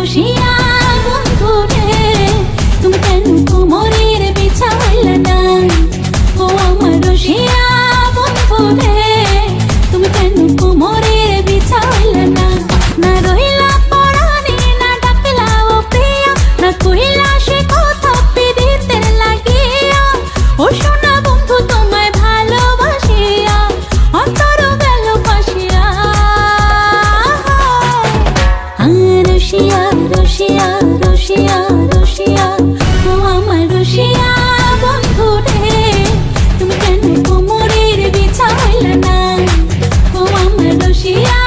রসিয়া বন্ধু রে, তুমি কেন কোমরের বিছা হইলা না? ও আমার রসিয়া বন্ধু রে, তুমি কেন কোমরের বিছা হইলা না? না রহিলা পরাণে, না ডাকলা ও প্রিয়া, না কইলা সে কথা পিরিতের লাগিয়া। ও সোনা বন্ধু তোমায় ভালোবাসিয়া অন্তর গেল ফাঁসিয়া। রসিয়া রসিয়া রসিয়া রসিয়া, ও আমার রসিয়া বন্ধু রে, তুমি কেন কোমরের বিছা হইলা না? ও আমার রসিয়া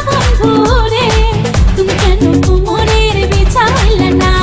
বন্ধু রে, তুমি কেন কোমরের বিছা হইলা না?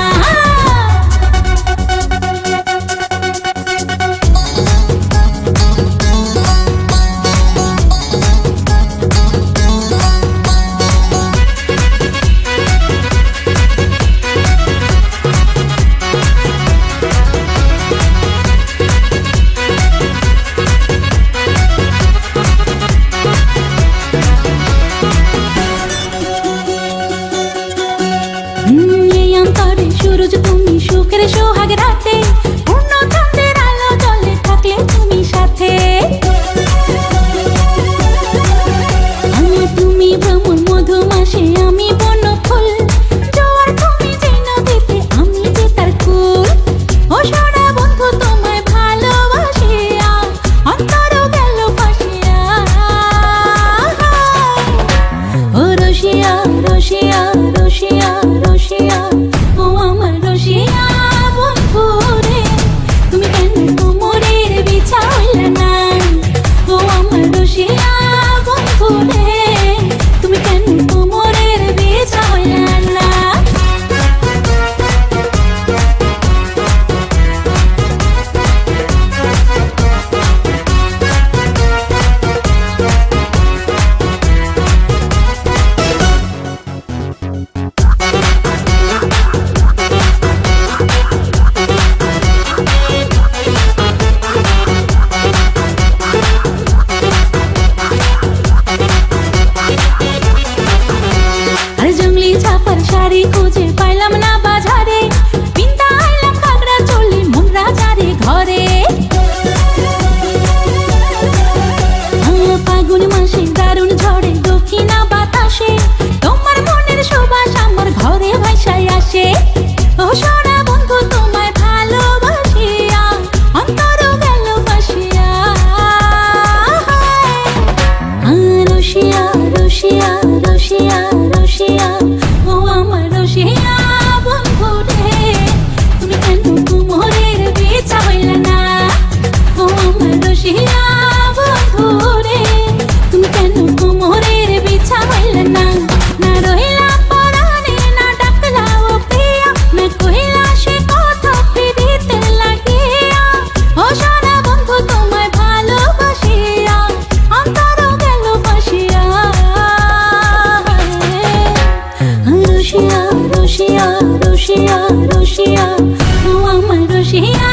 এই অন্তরে সূরজ তুমি, সুখের সোহাগ রাতে, পূর্ণ চাঁদের আলো জলে থাকলে তুমি সাথে। তুমি ভ্রমণ মধুমাসে, আমি বন ফুল, জোয়ার তুমি যে নদীতে, আমি যে তার কুল। ও সোনা বন্ধু তোমায় ভালোবাসিয়া অন্তর গেল ফাঁসিয়া। ও রসিয়া রসিয়া রসিয়া রসিয়া, ও আমার রসিয়া বন্ধু রে, তুমি কেন কোমরের বিছা হইলা না? ও আমার রসিয়া বন্ধু রে, তুমি কেন কোমরের বিছা হইলা না? আর জঙ্গলি ছাপার শাড়ি খুঁজে পাইলাম না বাজারে, পিন্তা আইলাম খাগড়া চলে মন রাজারে ঘরে। ফাগুন মাসে দারুণ ঝড়ে দক্ষিণা বাতাসে, তোমার মনের সুবাস আমার ঘরে ভাইসায় আসে। ও সোনা বন্ধু তোমায় ভালোবাসিয়া অন্তর গেল ফাঁসিয়া। রসিয়া রসিয়া রসিয়া রসিয়া, ও আমার রসিয়া বন্ধু রে, তুমি কেন কোমরের বিছা হইলা না? ও আমার রসিয়া বন্ধু রে, তুমি কেন কোমরের বিছা হইলা না? না রহিলা পরাণে, না ডাকলা ও প্রিয়া, না কইলা সে কথা পিরিতের লাগিয়া। ও সোনা বন্ধু তোমায় ভালোবাসিয়া অন্তর গেল ফাঁসিয়া। রসিয়া রসিয়া রসিয়া রসিয়া, ও আমার রসিয়া